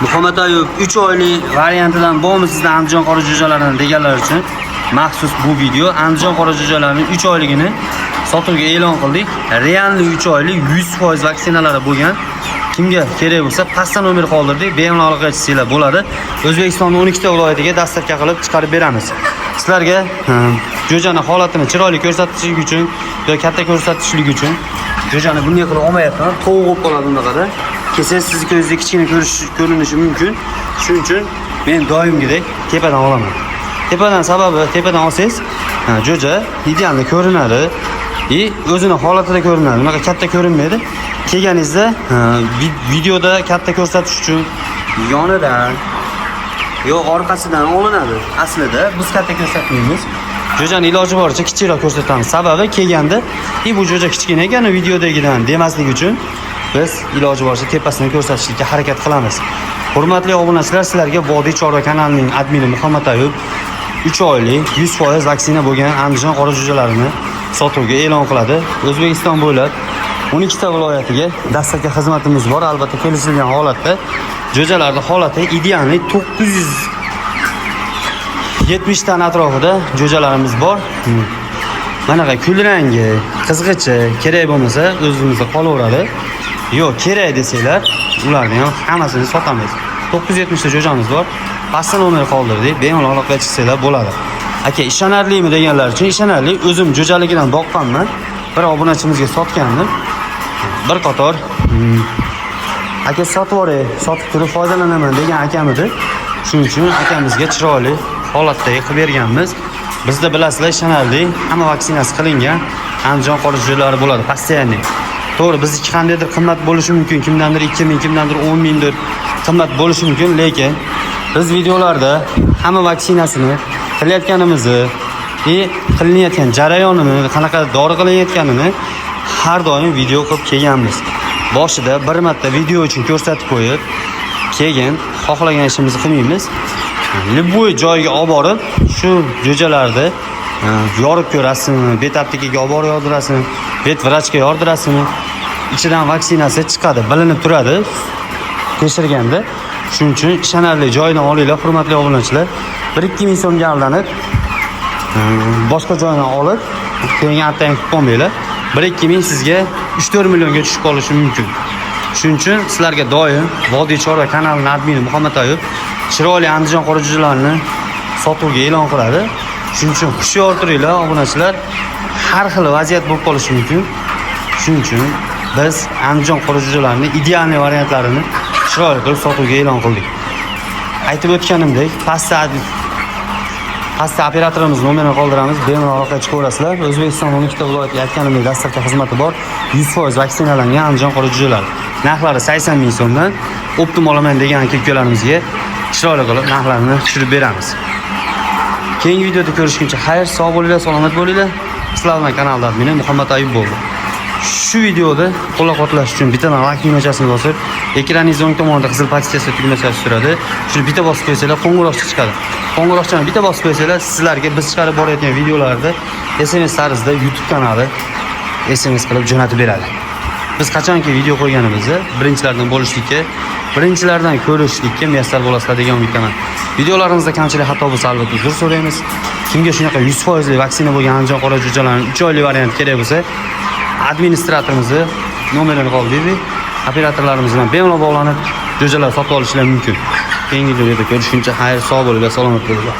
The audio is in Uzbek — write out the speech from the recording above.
Muhammad Ayub 3 oylik variantidan bormi sizda Andijon qora jo'jalaridan deganlar uchun maxsus bu video. Andijon qora jo'jalarining 3 oyligini sotuvga e'lon qildik. Realni 3 oylik 100% vaksinalari bo'lgan. Kimga kerak bo'lsa pastdan nomer qoldirdik, bemalol aloqachisilar bo'ladi. O'zbekistonning 12 ta viloyatiga dastavka qilib chiqarib beramiz. Sizlarga jo'jani holatini chiroyli ko'rsatishlik uchun yoki katta ko'rsatishlik uchun jo'jani bunday qilib olmayapman. Tovuq bo'lib qoladi bundaqada. Kesak sizni ko'zingizda kichkina ko'rinishi mumkin. Shuning uchun men doimgidek tepadan olaman. Tepadan sababi tepadan olsangiz, jo'ja ideal ko'rinadi. O'zini holatida ko'rinadi. Bunaqa katta ko'rinmaydi. Kelganingizda videoda katta ko'rsatish uchun yonidan yo'q orqasidan olinadi. Aslida biz katta ko'rsatmaymiz. Jo'jani iloji boricha kichikroq ko'rsatamiz. Sababi kelganda, bu jo'ja kichkina ekan, videodagidan demaslik uchun biz iloji boricha tepasini ko'rsatishga harakat qilamiz. Hurmatli obunachilar, sizlarga Vodiy Chorva kanalining admini Muhammad Ayub 3 oylik 100% vaksina bo'lgan Andijon qora jo'jalarini sotuvga e'lon qiladi. O'zbekiston bo'ylab 12 ta viloyatiga dastavka xizmatimiz bor. Albatta kelishilgan holatda jo'jalarning holati ideal 970 ta atrofida jo'jalarimiz bor. Manaqa kulrangi, qizg'ichi kerak bo'lmasa o'zimizda qolaveradi. Yo'q, kerak desanglar, ularni ham hammasini sotamiz. 970 ta jo'jamiz bor. Pastdan nomer qoldirdik, bemalol aloqa qilsanglar bo'ladi. Aka, ishonarlimi deganlar uchun ishonarli. O'zim jo'jaligidan boqqanman. Bir obunachimizga sotgandim. Bir qator aka sotib yuboray, sotib turib foydalanaman degan akam edi. Shuning uchun akamizga chiroyli holatda qilib berganmiz. Bizda bilasizlar, ishonarli, hamma vaksinasi qilingan Andijon qora jo'jalari bo'ladi, постоянный. To'g'ri, bizniki qandaydir qimmat bo'lishi mumkin, kimdandir 2000, kimdandir 10 mingdir qimmat bo'lishi mumkin, lekin biz videolarda hamma vaksinasini qilayotganimizni, qilinayotgan jarayonini, qanaqa dori qilinayotganini har doim video qilib kelganmiz. Boshida bir marta video uchun ko'rsatib qo'yib, keyin xohlagan ishimizni qilmaymiz. Любой joyga olib borib, shu jo'jalarni yorib ko'rasizmi, bet aptekaga olib borib yordirasizmi, bet vrachga yordirasizmi, ichidan vaksinasi chiqadi, bilinib turadi tekshirganda. Shuning uchun ishonarli joydan olinglar, hurmatli obunachilar. 1-2 ming so'mga aldanib, boshqa joydan olib, keyin attang kutib olmanglar. 1-2 ming sizga 3-4 millionga tushib qolishi mumkin. Shuning uchun sizlarga doim Vodiy Chorva kanalining admini Muhammad Ayub chiroyli Andijon qora jo'jalarini sotuvga e'lon qiladi. Shuning uchun hushyor turinglar obunachilar. Har xil vaziyat bo'lib qolishi mumkin. Shuning uchun biz Andijon qora jo'jalarining ideal variantlarini chiroyli qilib sotuvga e'lon qildik. Aytib o'tganimdek, pastda operatorimiz nomerini qoldiramiz, bemalol aloqa chiqaverasizlar. O'zbekiston 12 ta viloyatga aytganimdek dastavka xizmati bor. 100% vaksinalangan Andijon qora jo'jalari. Narxlari 80 ming so'mdan optim olaman degan aka-ukalarimizga chiroyli qilib narxlarini tushirib beramiz. Keyingi videoda ko'rishguncha xayr, sog' bo'linglar, salomat bo'linglar. Sizlarning kanalda admini Muhammad Ayub bo'ldi. Shu videoda qo'llab-quvvatlash uchun bittadan like tugmachasini bosib, ekraningiz o'ng tomonida qizil pochchasi tugmachasi turadi. Shuni bitta bosib qo'ysanglar, qo'ng'iroqcha chiqadi. Qo'ng'iroqchani bitta bosib qo'ysanglar, sizlarga biz chiqarib borayotgan videolarda SMS tarzida YouTube kanali SMS qilib jo'natib beradi. Biz qachonki video qo'yganimizda birinchilardan bo'lishlikka, birinchilardan ko'rishlikka muyassar bo'lasizlar degan umiddaman. Videolarimizda kamchilik xato bo'lsa albatta uzr so'raymiz. Kimga shunaqa 100% vaksina bo'lgan Andijon qora jo'jalarining 3 oylik variant kerak bo'lsa, administratorimizni nomerini qoldirdik. Operatorlarimiz bilan bemalol bog'lanib jo'jalar sotib olishingiz mumkin. Keyingi videoda ko'rishguncha xayr, sog' bo'linglar, salomat bo'linglar.